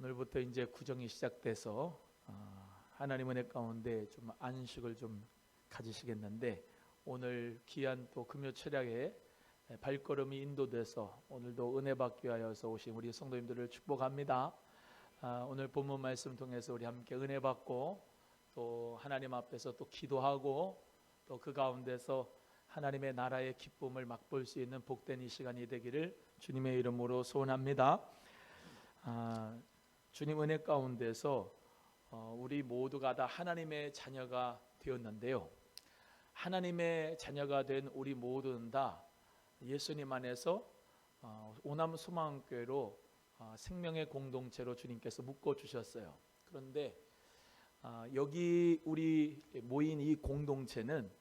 오늘부터 이제 구정이 시작돼서 하나님 은혜 가운데 좀 안식을 좀 가지시겠는데, 오늘 귀한 또 금요 철야에 발걸음이 인도돼서 오늘도 은혜 받기 위하여서 오신 우리 성도님들을 축복합니다. 오늘 본문 말씀 통해서 우리 함께 은혜 받고 또 하나님 앞에서 또 기도하고 또 그 가운데서 하나님의 나라의 기쁨을 맛볼 수 있는 복된 이 시간이 되기를 주님의 이름으로 소원합니다. 주님 은혜 가운데서 우리 모두가 다 하나님의 자녀가 되었는데요, 하나님의 자녀가 된 우리 모두는 다 예수님 안에서 오남 소망교회로 생명의 공동체로 주님께서 묶어주셨어요. 그런데 여기 우리 모인 이 공동체는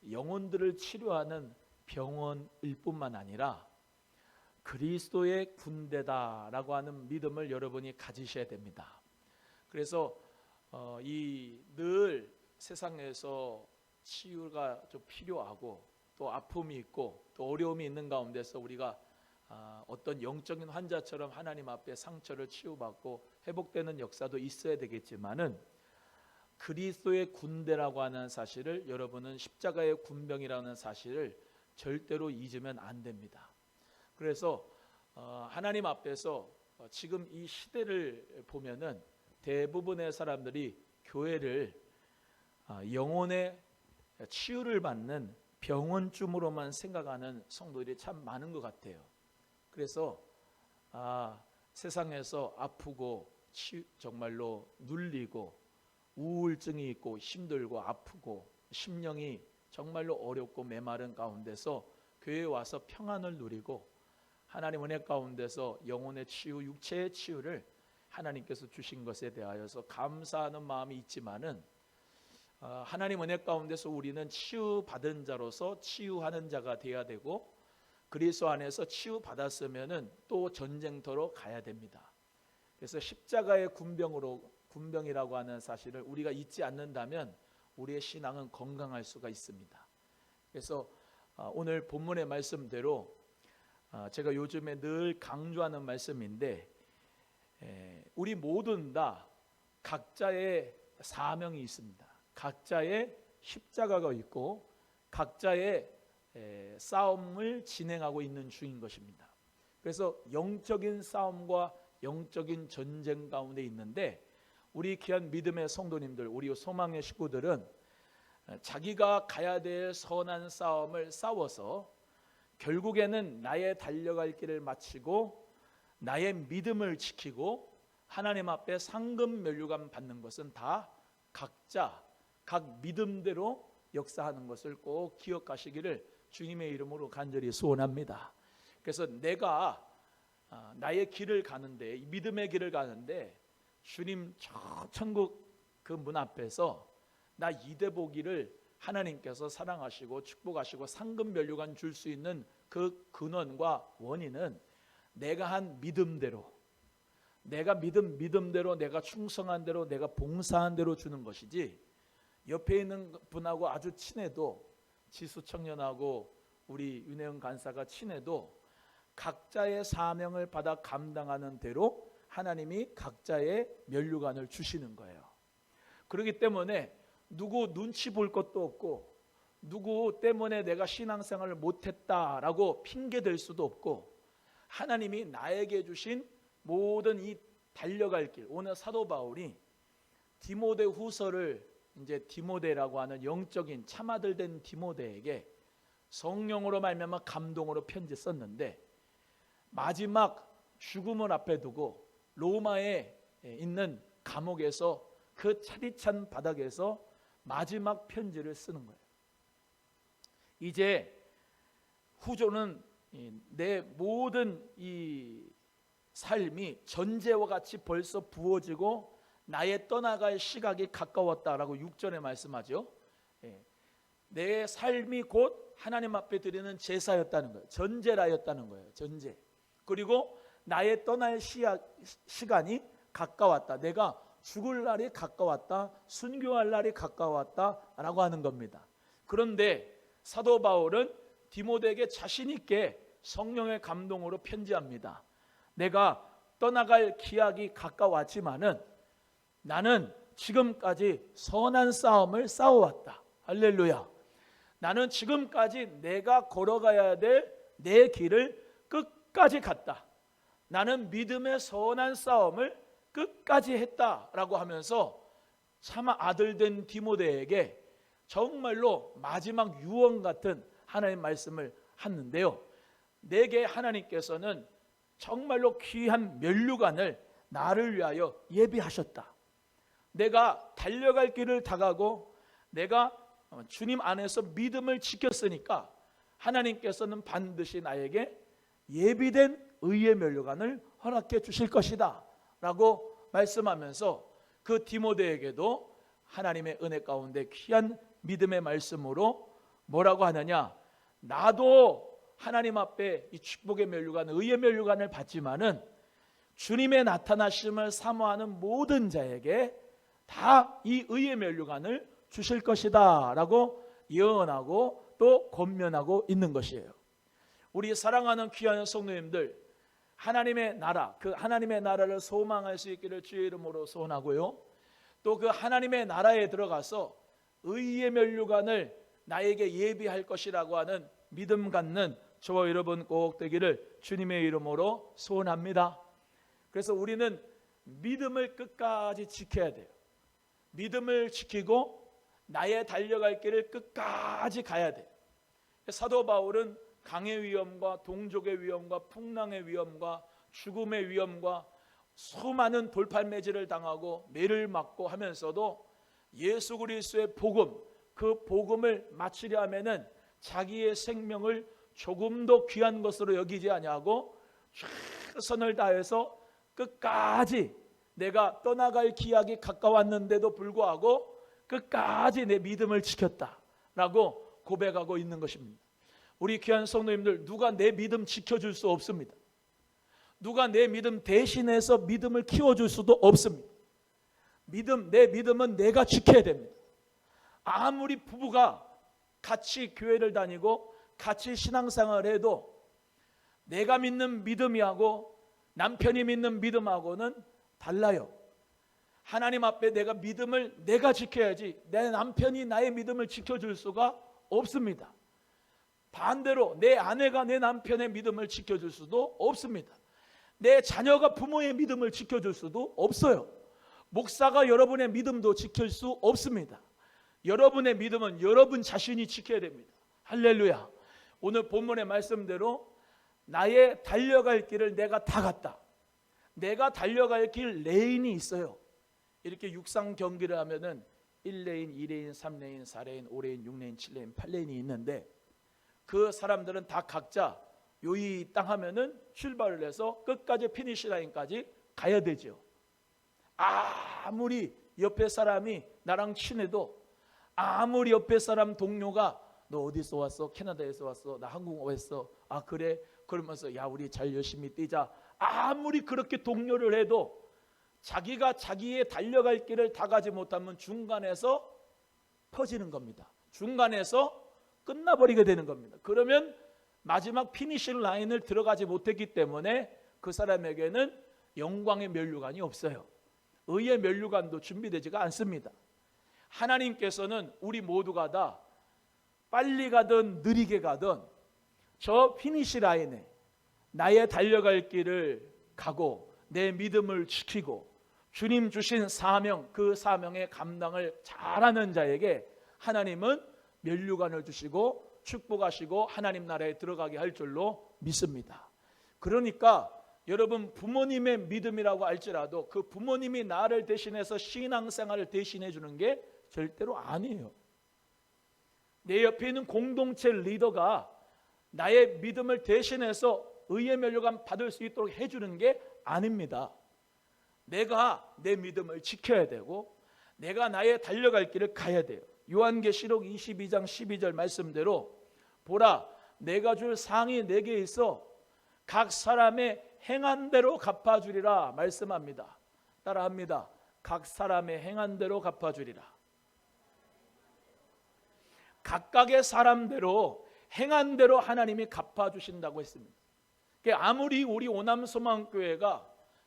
영혼들을 치료하는 병원일 뿐만 아니라 그리스도의 군대다라고 하는 믿음을 여러분이 가지셔야 됩니다. 그래서 늘 세상에서 치유가 좀 필요하고 또 아픔이 있고 또 어려움이 있는 가운데서 우리가 어떤 영적인 환자처럼 하나님 앞에 상처를 치유받고 회복되는 역사도 있어야 되겠지만은, 그리스도의 군대라고 하는 사실을, 여러분은 십자가의 군병이라는 사실을 절대로 잊으면 안 됩니다. 그래서 하나님 앞에서 지금 이 시대를 보면은 대부분의 사람들이 교회를 영혼의 치유를 받는 병원쯤으로만 생각하는 성도들이 참 많은 것 같아요. 그래서 세상에서 아프고 정말로 눌리고 우울증이 있고 힘들고 아프고 심령이 정말로 어렵고 메마른 가운데서 교회에 와서 평안을 누리고 하나님 은혜 가운데서 영혼의 치유, 육체의 치유를 하나님께서 주신 것에 대하여서 감사하는 마음이 있지만은, 하나님 은혜 가운데서 우리는 치유받은 자로서 치유하는 자가 되어야 되고, 그리스도 안에서 치유받았으면은 또 전쟁터로 가야 됩니다. 그래서 십자가의 군병이라고 하는 사실을 우리가 잊지 않는다면 우리의 신앙은 건강할 수가 있습니다. 그래서 오늘 본문의 말씀대로 제가 요즘에 늘 강조하는 말씀인데, 우리 모두는 다 각자의 사명이 있습니다. 각자의 십자가가 있고 각자의 싸움을 진행하고 있는 중인 것입니다. 그래서 영적인 싸움과 영적인 전쟁 가운데 있는데, 우리 귀한 믿음의 성도님들, 우리 소망의 식구들은 자기가 가야 될 선한 싸움을 싸워서 결국에는 나의 달려갈 길을 마치고 나의 믿음을 지키고 하나님 앞에 상급 면류관 받는 것은 다 각자 각 믿음대로 역사하는 것을 꼭 기억하시기를 주님의 이름으로 간절히 소원합니다. 그래서 내가 나의 길을 가는데, 믿음의 길을 가는데 주님 저 천국 그 문 앞에서 나 이대보기를 하나님께서 사랑하시고 축복하시고 상급 면류관 줄 수 있는 그 근원과 원인은 내가 한 믿음대로, 내가 믿음대로, 내가 충성한 대로, 내가 봉사한 대로 주는 것이지, 옆에 있는 분하고 아주 친해도, 지수 청년하고 우리 윤혜영 간사가 친해도 각자의 사명을 받아 감당하는 대로 하나님이 각자의 면류관을 주시는 거예요. 그렇기 때문에 누구 눈치 볼 것도 없고, 누구 때문에 내가 신앙생활을 못했다라고 핑계댈 수도 없고, 하나님이 나에게 주신 모든 이 달려갈 길, 오늘 사도 바울이 디모데 후서를, 이제 디모데라고 하는 영적인 참아들 된 디모데에게 성령으로 말미암아 감동으로 편지 썼는데, 마지막 죽음을 앞에 두고 로마에 있는 감옥에서 그 차디찬 바닥에서 마지막 편지를 쓰는 거예요. 이제 후조는 내 모든 이 삶이 전제와 같이 벌써 부어지고 나의 떠나갈 시각이 가까웠다라고 6절에 말씀하죠. 내 삶이 곧 하나님 앞에 드리는 제사였다는 거예요. 전제라였다는 거예요. 전제. 그리고 나의 떠날 시간이 가까웠다. 내가 죽을 날이 가까웠다. 순교할 날이 가까웠다라고 하는 겁니다. 그런데 사도 바울은 디모데에게 자신 있게 성령의 감동으로 편지합니다. 내가 떠나갈 기약이 가까웠지만은 나는 지금까지 선한 싸움을 싸워왔다. 할렐루야. 나는 지금까지 내가 걸어가야 될 내 길을 끝까지 갔다. 나는 믿음의 선한 싸움을 끝까지 했다라고 하면서 참 아들된 디모데에게 정말로 마지막 유언 같은 하나님의 말씀을 하는데요, 내게 하나님께서는 정말로 귀한 면류관을 나를 위하여 예비하셨다. 내가 달려갈 길을 다가고 내가 주님 안에서 믿음을 지켰으니까 하나님께서는 반드시 나에게 예비된 의의 면류관을 허락해 주실 것이다 라고 말씀하면서 그 디모데에게도 하나님의 은혜 가운데 귀한 믿음의 말씀으로 뭐라고 하느냐, 나도 하나님 앞에 이 축복의 면류관, 의의 면류관을 받지만은 주님의 나타나심을 사모하는 모든 자에게 다 이 의의 면류관을 주실 것이다 라고 예언하고 또 권면하고 있는 것이에요. 우리 사랑하는 귀한 성도님들, 하나님의 나라, 그 하나님의 나라를 소망할 수 있기를 주의 이름으로 소원하고요, 또 그 하나님의 나라에 들어가서 의의 면류관을 나에게 예비할 것이라고 하는 믿음 갖는 저와 여러분 꼭 되기를 주님의 이름으로 소원합니다. 그래서 우리는 믿음을 끝까지 지켜야 돼요. 믿음을 지키고 나의 달려갈 길을 끝까지 가야 돼. 사도 바울은 강의 위험과 동족의 위험과 풍랑의 위험과 죽음의 위험과 수많은 돌팔매질을 당하고 매를 맞고 하면서도 예수 그리스도의 복음, 그 복음을 마치려 하면은 자기의 생명을 조금도 귀한 것으로 여기지 아니하고 최선을 다해서 끝까지 내가 떠나갈 기약이 가까웠는데도 불구하고 끝까지 내 믿음을 지켰다라고 고백하고 있는 것입니다. 우리 귀한 성도님들, 누가 내 믿음 지켜줄 수 없습니다. 누가 내 믿음 대신해서 믿음을 키워줄 수도 없습니다. 내 믿음은 내가 지켜야 됩니다. 아무리 부부가 같이 교회를 다니고 같이 신앙생활을 해도 내가 믿는 믿음이하고 남편이 믿는 믿음하고는 달라요. 하나님 앞에 내가 믿음을 내가 지켜야지 내 남편이 나의 믿음을 지켜줄 수가 없습니다. 반대로 내 아내가 내 남편의 믿음을 지켜줄 수도 없습니다. 내 자녀가 부모의 믿음을 지켜줄 수도 없어요. 목사가 여러분의 믿음도 지킬 수 없습니다. 여러분의 믿음은 여러분 자신이 지켜야 됩니다. 할렐루야. 오늘 본문의 말씀대로 나의 달려갈 길을 내가 다 갔다. 내가 달려갈 길 레인이 있어요. 이렇게 육상 경기를 하면은 1레인, 2레인, 3레인, 4레인, 5레인, 6레인, 7레인, 8레인이 있는데 그 사람들은 다 각자 요이 땅 하면은 출발을 해서 끝까지 피니시 라인까지 가야 되죠. 아무리 옆에 사람이 나랑 친해도, 아무리 옆에 사람 동료가 너 어디서 왔어? 캐나다에서 왔어? 나 한국 왔어? 아 그래? 그러면서 야 우리 잘 열심히 뛰자. 아무리 그렇게 동료를 해도 자기가 자기의 달려갈 길을 다 가지 못하면 중간에서 퍼지는 겁니다. 중간에서 끝나버리게 되는 겁니다. 그러면 마지막 피니시 라인을 들어가지 못했기 때문에 그 사람에게는 영광의 면류관이 없어요. 의의 면류관도 준비되지가 않습니다. 하나님께서는 우리 모두가 다 빨리 가든 느리게 가든 저 피니시 라인에 나의 달려갈 길을 가고 내 믿음을 지키고 주님 주신 사명, 그 사명의 감당을 잘하는 자에게 하나님은 면류관을 주시고 축복하시고 하나님 나라에 들어가게 할 줄로 믿습니다. 그러니까 여러분 부모님의 믿음이라고 할지라도 그 부모님이 나를 대신해서 신앙생활을 대신해 주는 게 절대로 아니에요. 내 옆에 있는 공동체 리더가 나의 믿음을 대신해서 의의 면류관 받을 수 있도록 해주는 게 아닙니다. 내가 내 믿음을 지켜야 되고 내가 나의 달려갈 길을 가야 돼요. 요한계시록 22장 12절 말씀대로 보라 내가 줄 상이 내게 있어 각 사람의 행한 대로 갚아주리라 말씀합니다. 따라합니다. 각 사람의 행한 대로 갚아주리라. 각각의 사람대로 행한 대로 하나님이 갚아주신다고 했습니다. 아무리 우리 오남소망교회가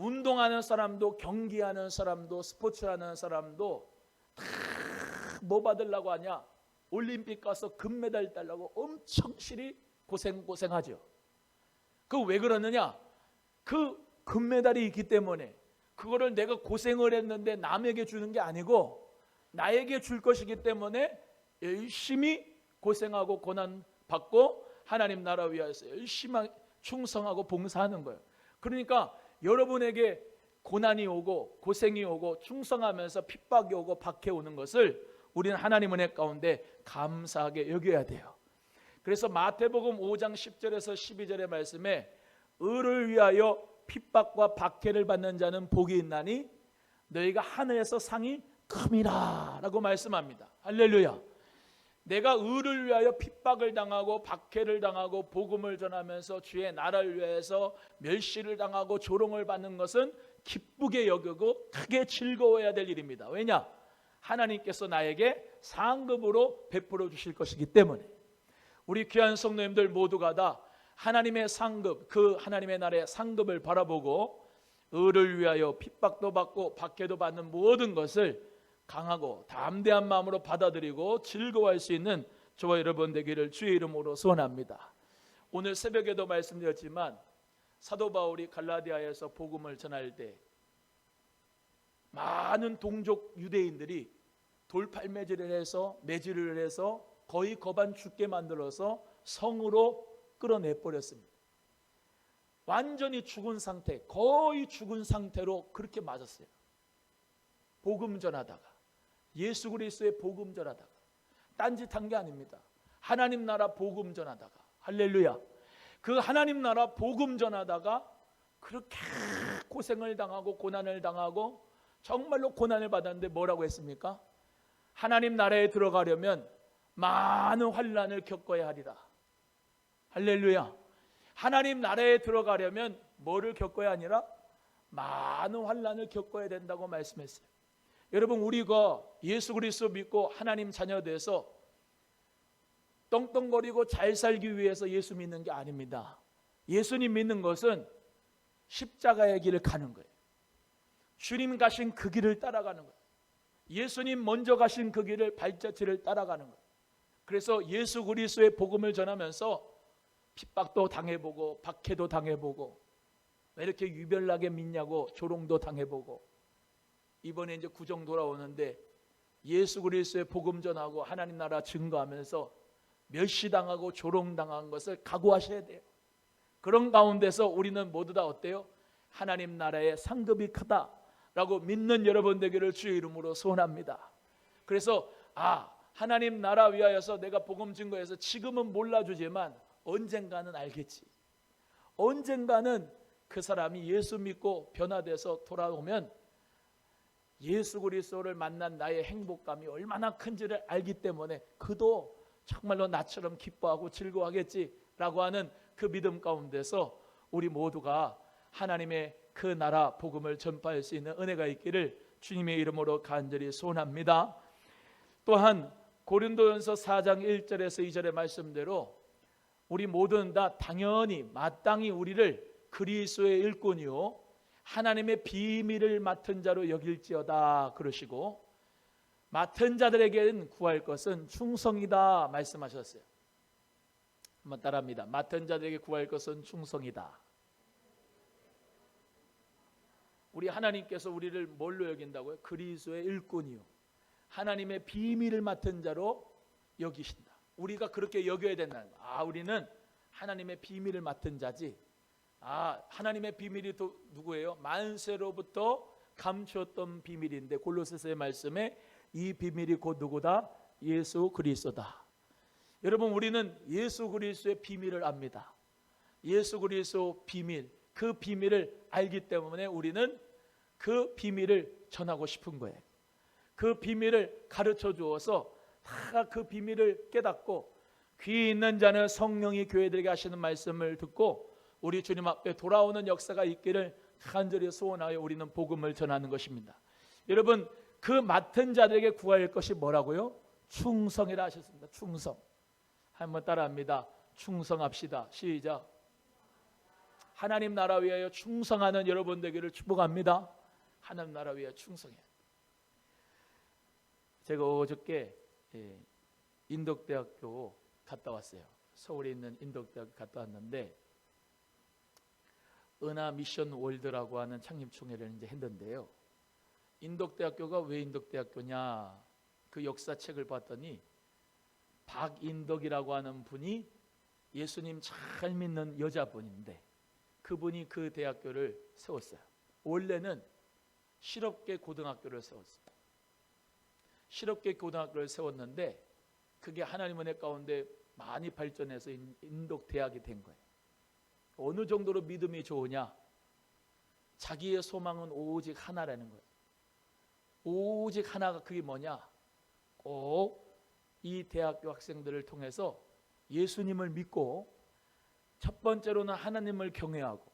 운동하는 사람도, 경기하는 사람도, 스포츠하는 사람도 다 뭐 받으려고 하냐? 올림픽 가서 금메달 따려고 엄청 실이 고생하죠. 그 왜 그러느냐? 그 금메달이 있기 때문에 그거를 내가 고생을 했는데 남에게 주는 게 아니고 나에게 줄 것이기 때문에 열심히 고생하고 고난 받고 하나님 나라 위하여서 열심히 충성하고 봉사하는 거예요. 그러니까 여러분에게 고난이 오고 고생이 오고 충성하면서 핍박이 오고 박해 오는 것을 우리는 하나님 은혜 가운데 감사하게 여겨야 돼요. 그래서 마태복음 5장 10절에서 12절의 말씀에 의를 위하여 핍박과 박해를 받는 자는 복이 있나니 너희가 하늘에서 상이 큼이라 라고 말씀합니다. 할렐루야. 내가 의를 위하여 핍박을 당하고 박해를 당하고 복음을 전하면서 주의 나라를 위해서 멸시를 당하고 조롱을 받는 것은 기쁘게 여기고 크게 즐거워해야 될 일입니다. 왜냐? 하나님께서 나에게 상급으로 베풀어 주실 것이기 때문에. 우리 귀한 성도님들 모두가 다 하나님의 상급, 그 하나님의 나라의 상급을 바라보고 의를 위하여 핍박도 받고 박해도 받는 모든 것을 강하고 담대한 마음으로 받아들이고 즐거워할 수 있는 저와 여러분 되기를 주의 이름으로 소원합니다. 오늘 새벽에도 말씀드렸지만 사도 바울이 갈라디아에서 복음을 전할 때 많은 동족 유대인들이 돌팔매질을 해서 매질을 해서 거의 거반 죽게 만들어서 성으로 끌어내버렸습니다. 완전히 죽은 상태, 거의 죽은 상태로 그렇게 맞았어요. 복음 전하다가, 예수 그리스도의 복음 전하다가, 딴짓한 게 아닙니다. 하나님 나라 복음 전하다가, 할렐루야. 그 하나님 나라 복음 전하다가 그렇게 고생을 당하고 고난을 당하고 정말로 고난을 받았는데 뭐라고 했습니까? 하나님 나라에 들어가려면 많은 환난을 겪어야 하리라. 할렐루야. 하나님 나라에 들어가려면 뭐를 겪어야 하니라? 많은 환난을 겪어야 된다고 말씀했어요. 여러분, 우리가 예수 그리스도 믿고 하나님 자녀 돼서 떵떵거리고 잘 살기 위해서 예수 믿는 게 아닙니다. 예수님 믿는 것은 십자가의 길을 가는 거예요. 주님 가신 그 길을 따라가는 거예요. 예수님 먼저 가신 그 길을 발자취를 따라가는 거예요. 그래서 예수 그리스도의 복음을 전하면서 핍박도 당해보고 박해도 당해보고 왜 이렇게 유별나게 믿냐고 조롱도 당해보고 이번에 이제 구정 돌아오는데 예수 그리스도의 복음 전하고 하나님 나라 증거하면서 멸시당하고 조롱당한 것을 각오하셔야 돼요. 그런 가운데서 우리는 모두 다 어때요? 하나님 나라의 상급이 크다라고 믿는 여러분 되기를 주의 이름으로 소원합니다. 그래서 하나님 나라 위하여서 내가 복음 증거해서 지금은 몰라주지만 언젠가는 알겠지. 언젠가는 그 사람이 예수 믿고 변화돼서 돌아오면 예수 그리스도를 만난 나의 행복감이 얼마나 큰지를 알기 때문에 그도 정말로 나처럼 기뻐하고 즐거워하겠지라고 하는 그 믿음 가운데서 우리 모두가 하나님의 그 나라 복음을 전파할 수 있는 은혜가 있기를 주님의 이름으로 간절히 소원합니다. 또한 고린도전서 4장 1절에서 2절의 말씀대로 우리 모두는 다 당연히 마땅히 우리를 그리스도의 일꾼이요 하나님의 비밀을 맡은 자로 여길지어다 그러시고 맡은 자들에게는 구할 것은 충성이다 말씀하셨어요. 한번 따라합니다. 맡은 자들에게 구할 것은 충성이다. 우리 하나님께서 우리를 뭘로 여긴다고요? 그리스도의 일꾼이요 하나님의 비밀을 맡은 자로 여기신다. 우리가 그렇게 여겨야 된다는 거예요. 우리는 하나님의 비밀을 맡은 자지. 하나님의 비밀이 또 누구예요? 만세로부터 감추었던 비밀인데 골로새서의 말씀에 이 비밀이 곧 누구다? 예수 그리스도다. 여러분, 우리는 예수 그리스도의 비밀을 압니다. 예수 그리스도 비밀, 그 비밀을 알기 때문에 우리는 그 비밀을 전하고 싶은 거예요. 그 비밀을 가르쳐 주어서 다 그 비밀을 깨닫고 귀 있는 자는 성령이 교회들에게 하시는 말씀을 듣고 우리 주님 앞에 돌아오는 역사가 있기를 간절히 소원하여 우리는 복음을 전하는 것입니다. 여러분, 그 맡은 자들에게 구할 것이 뭐라고요? 충성이라 하셨습니다. 충성. 한번 따라합니다. 충성합시다. 시작. 하나님 나라 위하여 충성하는 여러분 되기를 축복합니다. 하나님 나라 위하여 충성해. 제가 어저께 인덕대학교 갔다 왔어요. 서울에 있는 인덕대학교 갔다 왔는데 은하 미션 월드라고 하는 창립총회를 이제 했는데요. 인덕대학교가 왜 인덕대학교냐? 그 역사책을 봤더니 박인덕이라고 하는 분이 예수님 잘 믿는 여자분인데 그분이 그 대학교를 세웠어요. 원래는 실업계 고등학교를 세웠어요. 실업계 고등학교를 세웠는데 그게 하나님 은혜 가운데 많이 발전해서 인덕대학이 된 거예요. 어느 정도로 믿음이 좋으냐? 자기의 소망은 오직 하나라는 거예요. 오직 하나가 그게 뭐냐? 꼭 이 대학교 학생들을 통해서 예수님을 믿고 첫 번째로는 하나님을 경외하고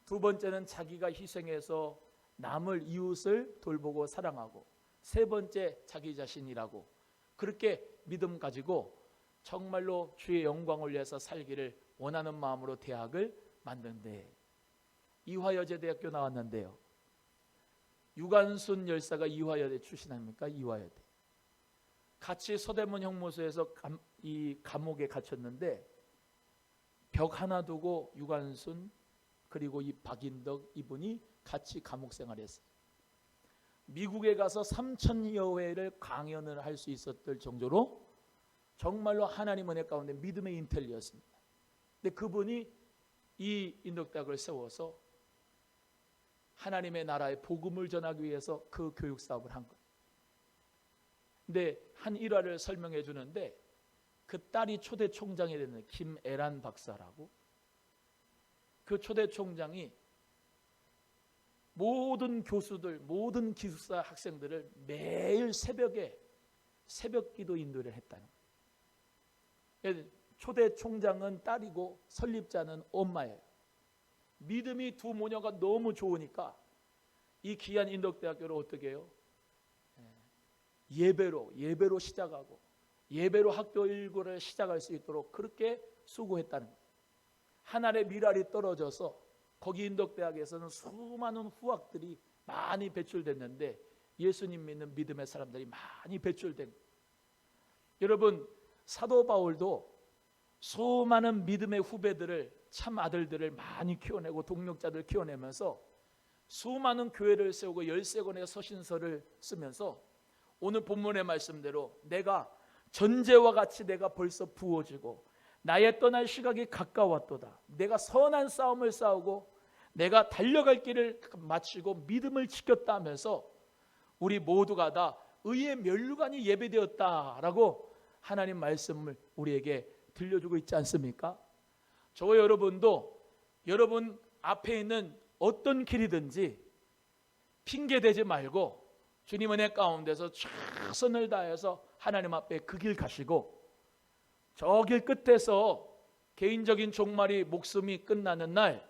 두 번째는 자기가 희생해서 남을 이웃을 돌보고 사랑하고 세 번째 자기 자신이라고 그렇게 믿음 가지고 정말로 주의 영광을 위해서 살기를 원하는 마음으로 대학을 만든데 이화여자대학교 나왔는데요. 유관순 열사가 이화여대 출신 아닙니까? 이화여대. 같이 서대문 형무소에서 이 감옥에 갇혔는데 벽 하나 두고 유관순 그리고 이 박인덕 이분이 같이 감옥 생활했어요. 미국에 가서 3,000여 회를 강연을 할 수 있었을 정도로 정말로 하나님 은혜 가운데 믿음의 인텔리였습니다. 근데 그분이 이 인덕대학을 세워서 하나님의 나라의 복음을 전하기 위해서 그 교육 사업을 한 거예요. 근데 한 일화를 설명해 주는데 그 딸이 초대 총장이 되는 김애란 박사라고 그 초대 총장이 모든 교수들, 모든 기숙사 학생들을 매일 새벽에 새벽 기도 인도를 했다는 거예요. 초대 총장은 딸이고 설립자는 엄마예요. 믿음이 두 모녀가 너무 좋으니까 이 귀한 인덕대학교를 어떻게 해요? 예배로 시작하고 예배로 학교 일과를 시작할 수 있도록 그렇게 수고했다는 거예요. 하늘의 미랄이 떨어져서 거기 인덕대학에서는 수많은 후학들이 많이 배출됐는데 예수님 믿는 믿음의 사람들이 많이 배출된 거예요. 여러분 사도 바울도 수많은 믿음의 후배들을 참 아들들을 많이 키워내고 동력자들 키워내면서 수많은 교회를 세우고 13권의 서신서를 쓰면서 오늘 본문의 말씀대로 내가 전제와 같이 내가 벌써 부어지고 나의 떠날 시각이 가까웠도다. 내가 선한 싸움을 싸우고 내가 달려갈 길을 마치고 믿음을 지켰다 하면서 우리 모두가 다 의의 면류관이 예배되었다라고 하나님 말씀을 우리에게 들려주고 있지 않습니까? 저와 여러분도 여러분 앞에 있는 어떤 길이든지 핑계대지 말고 주님 은혜 가운데서 최선을 다해서 하나님 앞에 그 길 가시고 저 길 끝에서 개인적인 종말이 목숨이 끝나는 날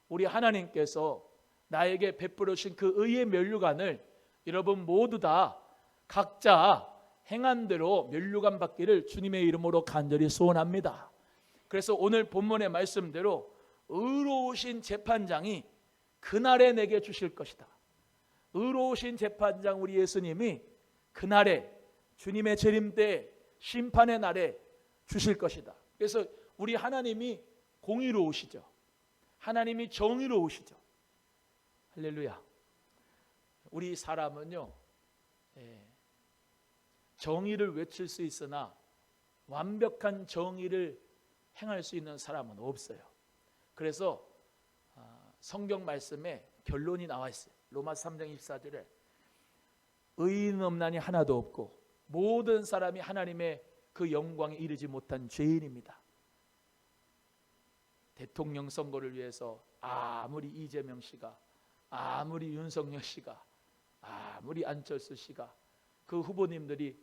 우리 하나님께서 나에게 베풀어 주신 그 의의 면류관을 여러분 모두 다 각자 행한 대로 면류관 받기를 주님의 이름으로 간절히 소원합니다. 그래서 오늘 본문의 말씀대로 의로우신 재판장이 그날에 내게 주실 것이다. 의로우신 재판장 우리 예수님이 그날에 주님의 재림 때 심판의 날에 주실 것이다. 그래서 우리 하나님이 공의로우시죠. 하나님이 정의로우시죠. 할렐루야. 우리 사람은요 정의를 외칠 수 있으나 완벽한 정의를 행할 수 있는 사람은 없어요. 그래서 성경 말씀에 결론이 나와 있어요. 로마서 3장 24절에 의인 없나니 하나도 없고 모든 사람이 하나님의 그 영광에 이르지 못한 죄인입니다. 대통령 선거를 위해서 아무리 이재명 씨가 아무리 윤석열 씨가 아무리 안철수 씨가 그 후보님들이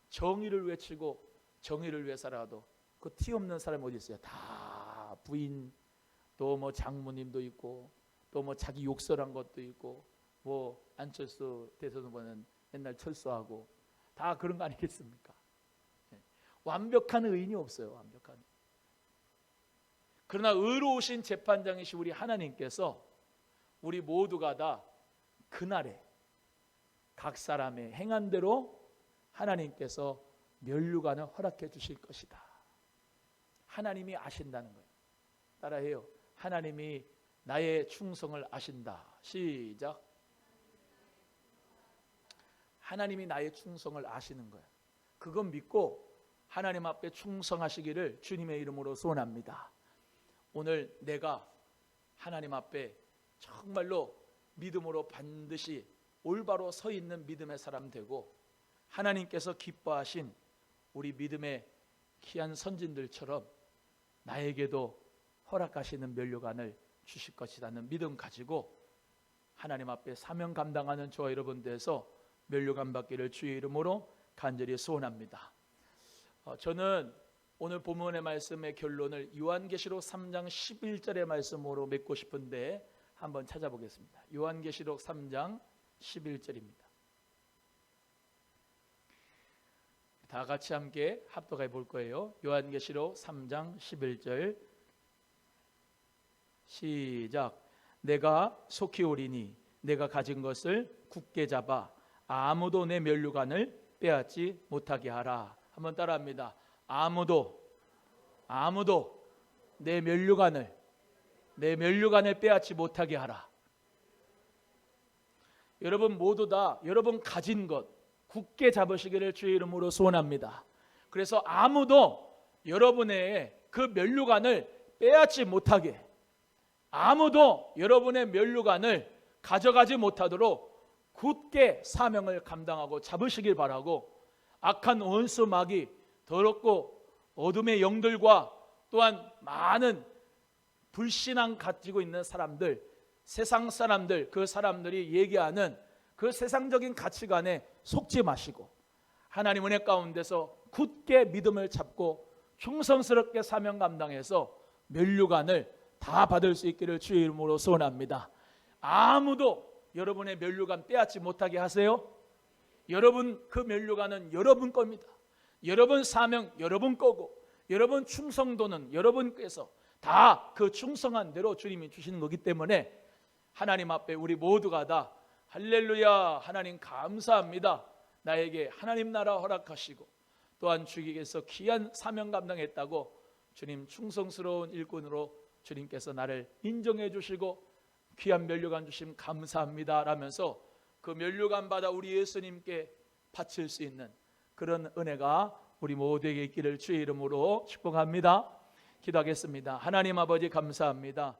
정의를 외치고 정의를 위해 살아도 그 티 없는 사람이 어디 있어요? 다 부인 또 뭐 장모님도 있고 또 뭐 자기 욕설한 것도 있고 뭐 안철수 대선 후보는 맨날 철수하고 다 그런 거 아니겠습니까? 완벽한 의인이 없어요. 완벽한. 그러나 의로우신 재판장이신 우리 하나님께서 우리 모두가 다 그날에 각 사람의 행한 대로 하나님께서 면류관을 허락해 주실 것이다. 하나님이 아신다는 거예요. 따라해요. 하나님이 나의 충성을 아신다. 시작. 하나님이 나의 충성을 아시는 거예요. 그건 믿고 하나님 앞에 충성하시기를 주님의 이름으로 소원합니다. 오늘 내가 하나님 앞에 정말로 믿음으로 반드시 올바로 서 있는 믿음의 사람 되고 하나님께서 기뻐하신 우리 믿음의 귀한 선진들처럼 나에게도 허락하시는 면류관을 주실 것이라는 믿음 가지고 하나님 앞에 사명 감당하는 저와 여러분 돼서 면류관 받기를 주의 이름으로 간절히 소원합니다. 저는 오늘 본문의 말씀의 결론을 요한계시록 3장 11절의 말씀으로 맺고 싶은데 한번 찾아보겠습니다. 요한계시록 3장 11절입니다. 다 같이 함께 합독해 볼 거예요. 요한계시록 3장 11절 시작. 내가 속히 오리니 내가 가진 것을 굳게 잡아 아무도 내 면류관을 빼앗지 못하게 하라. 한번 따라합니다. 아무도 내 면류관을 빼앗지 못하게 하라. 여러분 모두 다 여러분 가진 것 굳게 잡으시기를 주의 이름으로 소원합니다. 그래서 아무도 여러분의 그 면류관을 빼앗지 못하게, 아무도 여러분의 면류관을 가져가지 못하도록 굳게 사명을 감당하고 잡으시길 바라고, 악한 원수 마귀, 더럽고 어둠의 영들과 또한 많은 불신앙 가지고 있는 사람들, 세상 사람들, 그 사람들이 얘기하는 그 세상적인 가치관에 속지 마시고 하나님 은혜 가운데서 굳게 믿음을 잡고 충성스럽게 사명 감당해서 면류관을 다 받을 수 있기를 주의 이름으로 소원합니다. 아무도 여러분의 면류관 빼앗지 못하게 하세요. 여러분 그 면류관은 여러분 겁니다. 여러분 사명 여러분 거고, 여러분 충성도는 여러분께서 다 그 충성한 대로 주님이 주시는 거기 때문에 하나님 앞에 우리 모두가 다 할렐루야, 하나님 감사합니다. 나에게 하나님 나라 허락하시고 또한 주님께서 귀한 사명 감당했다고 주님 충성스러운 일꾼으로 주님께서 나를 인정해 주시고 귀한 면류관 주심 감사합니다 라면서 그 면류관 받아 우리 예수님께 바칠 수 있는 그런 은혜가 우리 모두에게 있기를 주의 이름으로 축복합니다. 기도하겠습니다. 하나님 아버지 감사합니다.